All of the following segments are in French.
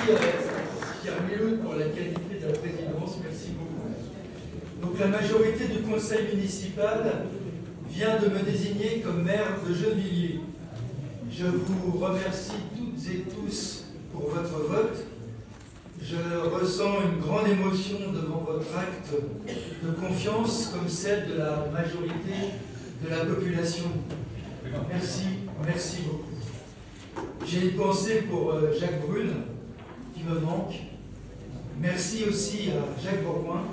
Pierre Melloud pour la qualité de la présidence. Merci beaucoup. Donc la majorité du conseil municipal vient de me désigner comme maire de Gennevilliers. Je vous remercie toutes et tous pour votre vote. Je ressens une grande émotion devant votre acte de confiance comme celle de la majorité de la population. Merci beaucoup. J'ai une pensée pour Jacques Brune, qui me manque. Merci aussi à Jacques Bourgoin,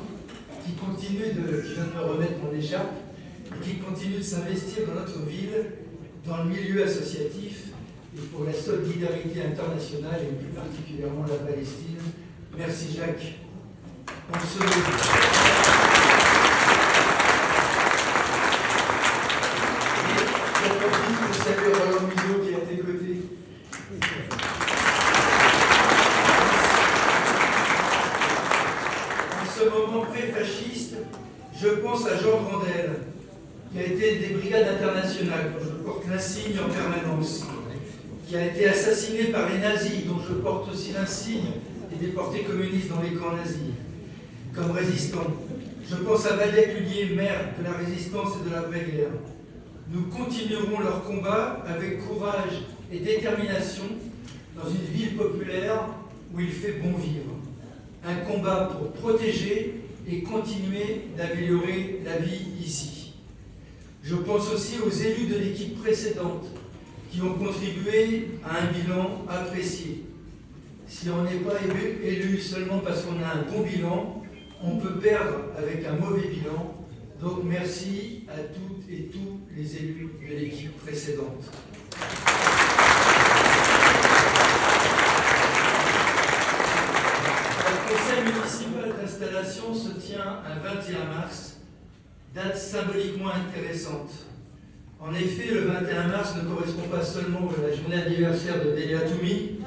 qui vient de me remettre mon écharpe, et qui continue de s'investir dans notre ville, dans le milieu associatif, et pour la solidarité internationale, et plus particulièrement la Palestine. Merci Jacques. On se... J'en profite pour saluer Roland Museau qui est à tes côtés. En ce moment pré-fasciste, je pense à Jean Grandel, qui a été des brigades internationales, dont je porte l'insigne en permanence, qui a été assassiné par les nazis, dont je porte aussi l'insigne, et déporté communiste dans les camps nazis, comme résistant. Je pense à Valiac Lullier, maire de la résistance et de l'après-guerre. Nous continuerons leur combat avec courage et détermination dans une ville populaire où il fait bon vivre. Un combat pour protéger et continuer d'améliorer la vie ici. Je pense aussi aux élus de l'équipe précédente qui ont contribué à un bilan apprécié. Si on n'est pas élu seulement parce qu'on a un bon bilan, on peut perdre avec un mauvais bilan. Donc merci à toutes et tous les élus de l'équipe précédente. Le conseil municipal d'installation se tient un 21 mars, date symboliquement intéressante. En effet, le 21 mars ne correspond pas seulement à la journée anniversaire de Delia Toumi,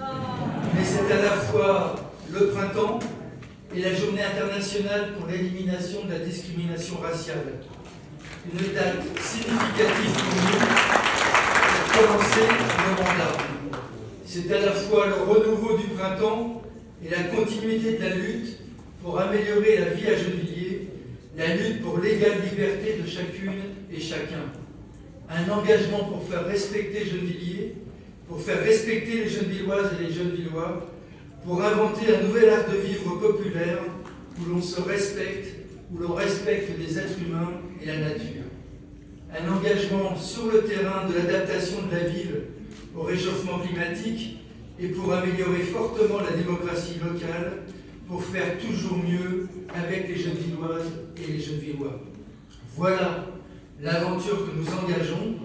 mais c'est à la fois le printemps et la journée internationale pour l'élimination de la discrimination raciale. Une date significative pour nous pour commencer le mandat. C'est à la fois le renouveau du printemps et la continuité de la lutte pour améliorer la vie à Gennevilliers, la lutte pour l'égale liberté de chacune et chacun. Un engagement pour faire respecter Gennevilliers, pour faire respecter les Gennevilloises et les Gennevillois, pour inventer un nouvel art de vivre populaire où l'on se respecte, où l'on respecte les êtres humains et la nature. Un engagement sur le terrain de l'adaptation de la ville au réchauffement climatique et pour améliorer fortement la démocratie locale, pour faire toujours mieux avec les Gennevilloises et les Gennevillois. Voilà l'aventure que nous engageons,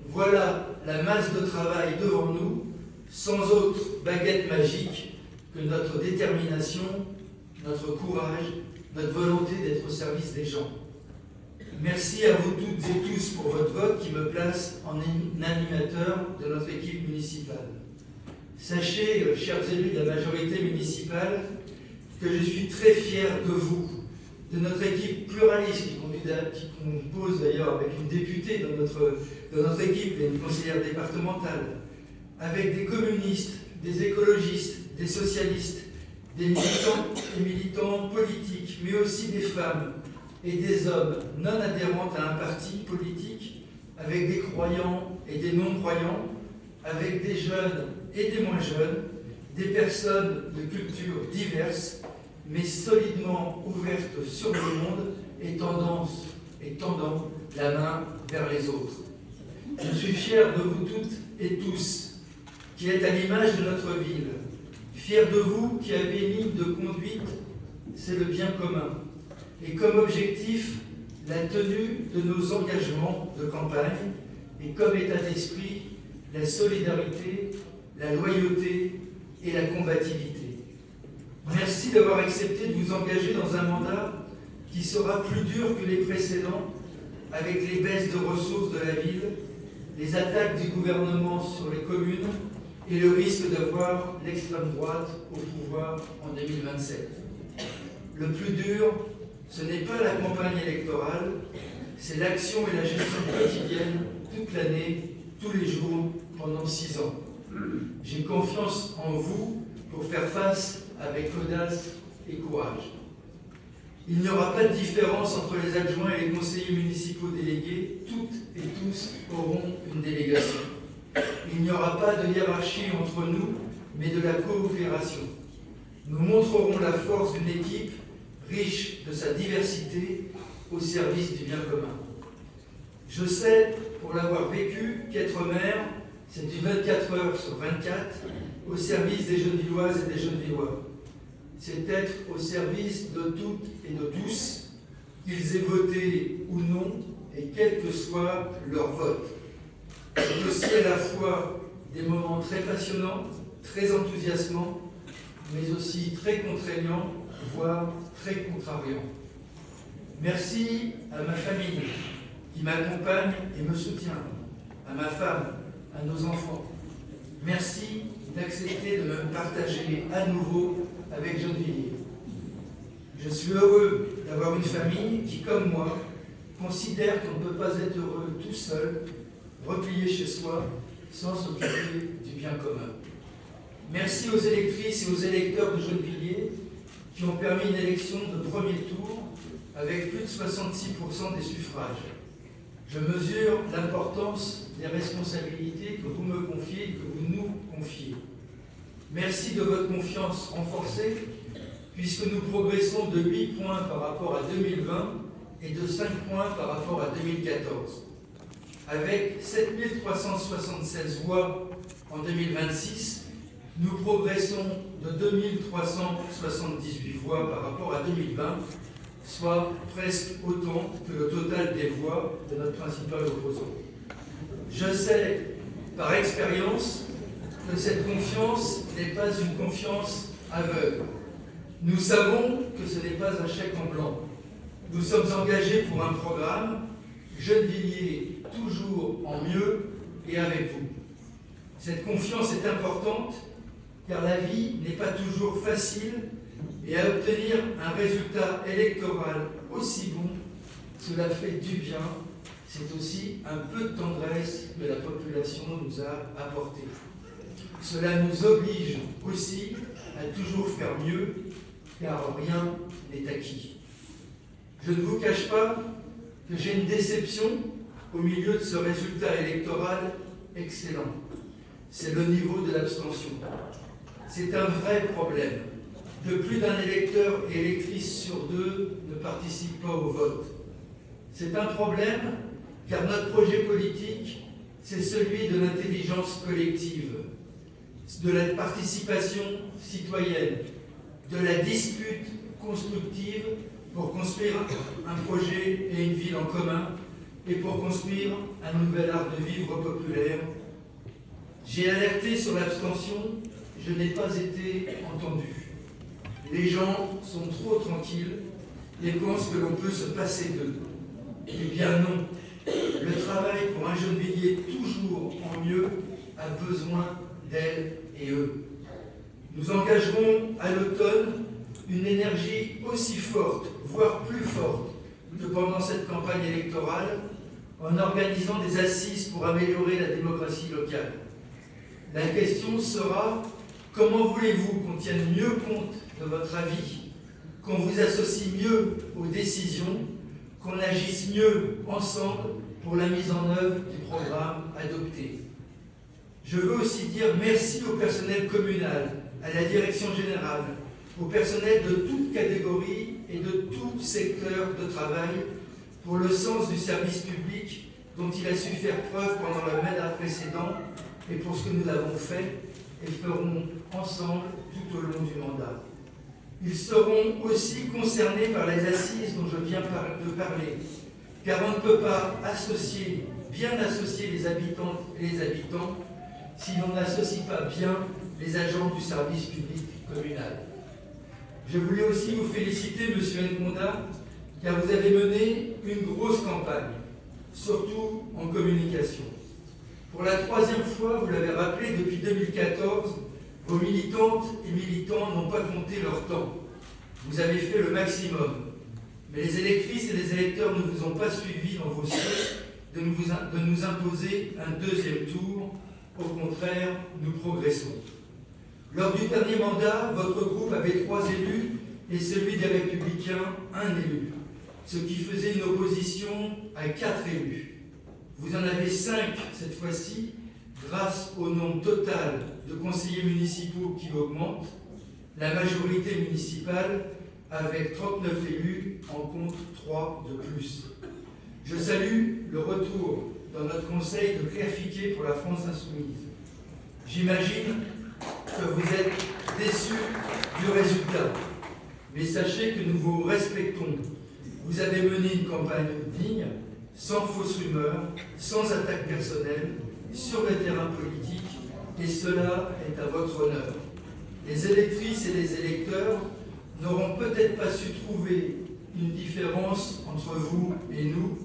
voilà la masse de travail devant nous, sans autre baguette magique que notre détermination, notre courage, notre volonté d'être au service des gens. Merci à vous toutes et tous pour votre vote qui me place en animateur de notre équipe municipale. Sachez, chers élus de la majorité municipale, que je suis très fier de vous, de notre équipe pluraliste qui compose d'ailleurs avec une députée dans notre équipe et une conseillère départementale, avec des communistes, des écologistes, des socialistes, des militants et militants politiques, mais aussi des femmes et des hommes non adhérents à un parti politique, avec des croyants et des non-croyants, avec des jeunes et des moins jeunes, des personnes de cultures diverses, mais solidement ouvertes sur le monde et tendant la main vers les autres. Je suis fier de vous toutes et tous, qui êtes à l'image de notre ville. Fier de vous qui avez une ligne de conduite, c'est le bien commun. Et comme objectif, la tenue de nos engagements de campagne, et comme état d'esprit, la solidarité, la loyauté et la combativité. Merci d'avoir accepté de vous engager dans un mandat qui sera plus dur que les précédents, avec les baisses de ressources de la ville, les attaques du gouvernement sur les communes et le risque d'avoir l'extrême droite au pouvoir en 2027. Le plus dur, ce n'est pas la campagne électorale, c'est l'action et la gestion quotidienne toute l'année, tous les jours, pendant 6 ans. J'ai confiance en vous pour faire face avec audace et courage. Il n'y aura pas de différence entre les adjoints et les conseillers municipaux délégués. Toutes et tous auront une délégation. Il n'y aura pas de hiérarchie entre nous, mais de la coopération. Nous montrerons la force d'une équipe riche de sa diversité au service du bien commun. Je sais, pour l'avoir vécu, qu'être maire, c'est du 24 heures sur 24 au service des Gennevilloises et des Gennevillois. C'est être au service de toutes et de tous, qu'ils aient voté ou non, et quel que soit leur vote. C'est aussi à la fois des moments très passionnants, très enthousiasmants, mais aussi très contraignants, voire très contrariants. Merci à ma famille qui m'accompagne et me soutient, à ma femme, à nos enfants. Merci d'accepter de me partager à nouveau avec Gennevilliers. Je suis heureux d'avoir une famille qui, comme moi, considère qu'on ne peut pas être heureux tout seul, replié chez soi, sans s'occuper du bien commun. Merci aux électrices et aux électeurs de Gennevilliers qui ont permis une élection de premier tour avec plus de 66% des suffrages. Je mesure l'importance des responsabilités que vous me confiez, que vous nous confiez. Merci de votre confiance renforcée, puisque nous progressons de 8 points par rapport à 2020 et de 5 points par rapport à 2014. Avec 7376 voix en 2026, nous progressons de 2378 voix par rapport à 2020, soit presque autant que le total des voix de notre principal opposant. Je sais, par expérience, que cette confiance n'est pas une confiance aveugle. Nous savons que ce n'est pas un chèque en blanc. Nous sommes engagés pour un programme, Gennevilliers toujours en mieux et avec vous. Cette confiance est importante car la vie n'est pas toujours facile et à obtenir un résultat électoral aussi bon, cela fait du bien. C'est aussi un peu de tendresse que la population nous a apporté. Cela nous oblige aussi à toujours faire mieux, car rien n'est acquis. Je ne vous cache pas que j'ai une déception au milieu de ce résultat électoral excellent. C'est le niveau de l'abstention. C'est un vrai problème. De plus d'un électeur et électrice sur deux ne participe pas au vote. C'est un problème car notre projet politique, c'est celui de l'intelligence collective, de la participation citoyenne, de la dispute constructive pour construire un projet et une ville en commun et pour construire un nouvel art de vivre populaire. J'ai alerté sur l'abstention, je n'ai pas été entendu. Les gens sont trop tranquilles et pensent que l'on peut se passer d'eux. Eh bien non, le travail pour un Gennevilliers toujours en mieux a besoin d'elles et eux. Nous engagerons à l'automne une énergie aussi forte, voire plus forte, que pendant cette campagne électorale, en organisant des assises pour améliorer la démocratie locale. La question sera, comment voulez-vous qu'on tienne mieux compte de votre avis, qu'on vous associe mieux aux décisions, qu'on agisse mieux ensemble pour la mise en œuvre du programme adopté. Je veux aussi dire merci au personnel communal, à la direction générale, au personnel de toute catégorie et de tout secteur de travail pour le sens du service public dont il a su faire preuve pendant le mandat précédent et pour ce que nous avons fait et ferons ensemble tout au long du mandat. Ils seront aussi concernés par les assises dont je viens de parler, car on ne peut pas bien associer les habitantes et les habitants si l'on n'associe pas bien les agents du service public communal. Je voulais aussi vous féliciter, Monsieur Nkonda, car vous avez mené une grosse campagne, surtout en communication. Pour la 3e fois, vous l'avez rappelé, depuis 2014, vos militantes et militants n'ont pas compté leur temps. Vous avez fait le maximum. Mais les électrices et les électeurs ne vous ont pas suivis dans vos souhaits de nous imposer un 2e tour. Au contraire, nous progressons. Lors du dernier mandat, votre groupe avait 3 élus et celui des Républicains, 1 élu, ce qui faisait une opposition à 4 élus. Vous en avez 5 cette fois-ci, grâce au nombre total de conseillers municipaux qui augmente. La majorité municipale, avec 39 élus, en compte 3 de plus. Je salue le retour dans notre conseil de Claire Fiquet pour la France Insoumise. J'imagine que vous êtes déçus du résultat, mais sachez que nous vous respectons. Vous avez mené une campagne digne, sans fausses rumeurs, sans attaque personnelle, sur le terrain politique, et cela est à votre honneur. Les électrices et les électeurs n'auront peut-être pas su trouver une différence entre vous et nous,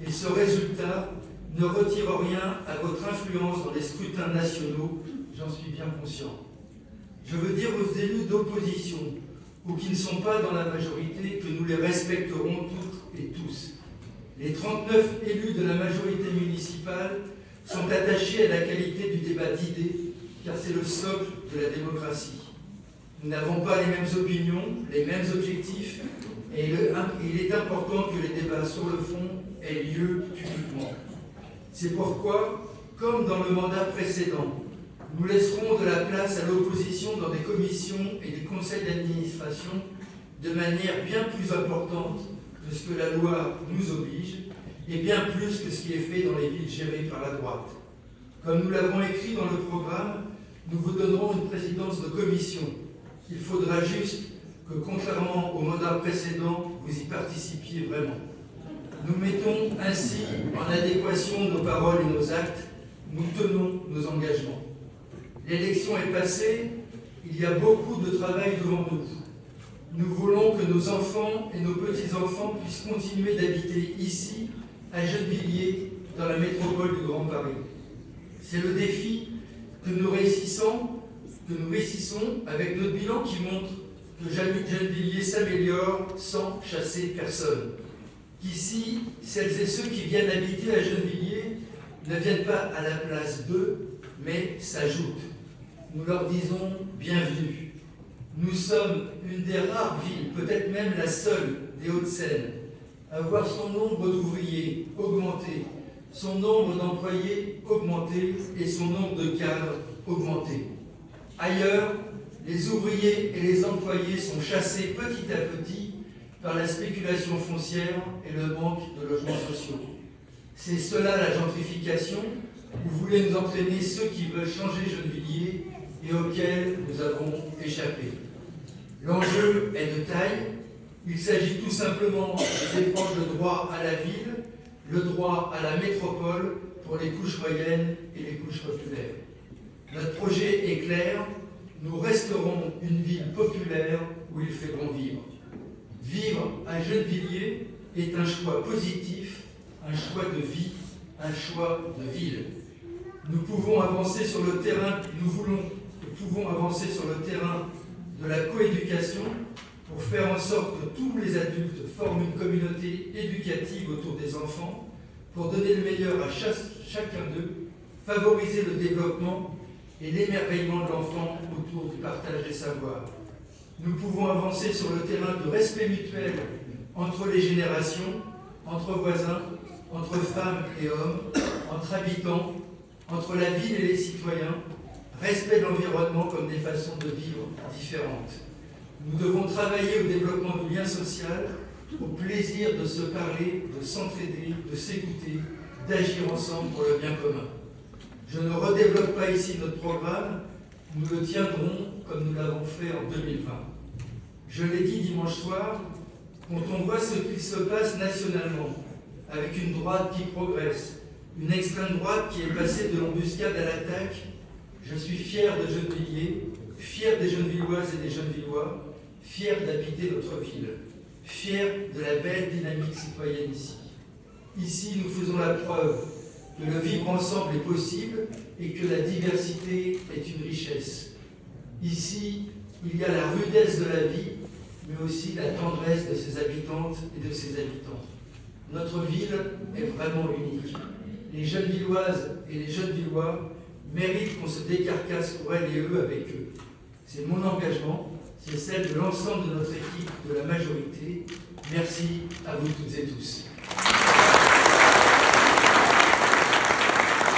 et ce résultat ne retire rien à votre influence dans les scrutins nationaux, j'en suis bien conscient. Je veux dire aux élus d'opposition, ou qui ne sont pas dans la majorité, que nous les respecterons toutes et tous. Les 39 élus de la majorité municipale sont attachés à la qualité du débat d'idées, car c'est le socle de la démocratie. Nous n'avons pas les mêmes opinions, les mêmes objectifs, et il est important que les débats sur le fond aient lieu publiquement. C'est pourquoi, comme dans le mandat précédent, nous laisserons de la place à l'opposition dans des commissions et des conseils d'administration de manière bien plus importante que ce que la loi nous oblige, et bien plus que ce qui est fait dans les villes gérées par la droite. Comme nous l'avons écrit dans le programme, nous vous donnerons une présidence de commission. Il faudra juste que, contrairement au mandat précédent, vous y participiez vraiment. Nous mettons ainsi en adéquation nos paroles et nos actes. Nous tenons nos engagements. L'élection est passée, il y a beaucoup de travail devant nous. Nous voulons que nos enfants et nos petits-enfants puissent continuer d'habiter ici, à Gennevilliers, dans la métropole du Grand Paris. C'est le défi que nous réussissons avec notre bilan qui montre que Gennevilliers s'améliore sans chasser personne. Qu'ici, celles et ceux qui viennent habiter à Gennevilliers ne viennent pas à la place d'eux, mais s'ajoutent. Nous leur disons bienvenue. Nous sommes une des rares villes, peut-être même la seule des Hauts-de-Seine, à voir son nombre d'ouvriers augmenter, son nombre d'employés augmenter et son nombre de cadres augmenter. Ailleurs, les ouvriers et les employés sont chassés petit à petit par la spéculation foncière et le manque de logements sociaux. C'est cela la gentrification, où vous voulez nous entraîner ceux qui veulent changer Gennevilliers et auxquels nous avons échappé. L'enjeu est de taille. Il s'agit tout simplement de défendre le droit à la ville, le droit à la métropole pour les couches moyennes et les couches populaires. Notre projet est clair. Nous resterons une ville populaire où il fait bon vivre. Vivre à Gennevilliers est un choix positif, un choix de vie, un choix de ville. Nous pouvons avancer sur le terrain de la coéducation pour faire en sorte que tous les adultes forment une communauté éducative autour des enfants, pour donner le meilleur à chacun d'eux, favoriser le développement et l'émerveillement de l'enfant autour du partage des savoirs. Nous pouvons avancer sur le terrain de respect mutuel entre les générations, entre voisins, entre femmes et hommes, entre habitants, entre la ville et les citoyens, respect de l'environnement comme des façons de vivre différentes. Nous devons travailler au développement du lien social, au plaisir de se parler, de s'entraider, de s'écouter, d'agir ensemble pour le bien commun. Je ne redéveloppe pas ici notre programme, nous le tiendrons comme nous l'avons fait en 2020. Je l'ai dit dimanche soir, quand on voit ce qu'il se passe nationalement, avec une droite qui progresse, une extrême droite qui est passée de l'embuscade à l'attaque, je suis fier de Gennevilliers, fier des Gennevilloises et des Gennevillois, fier d'habiter notre ville, fier de la belle dynamique citoyenne ici. Ici, nous faisons la preuve que le vivre ensemble est possible et que la diversité est une richesse. Ici, il y a la rudesse de la vie, mais aussi la tendresse de ses habitantes et de ses habitants. Notre ville est vraiment unique. Les Gennevilloises et les Gennevillois méritent qu'on se décarcasse pour elles et eux avec eux. C'est mon engagement, c'est celle de l'ensemble de notre équipe, de la majorité. Merci à vous toutes et tous.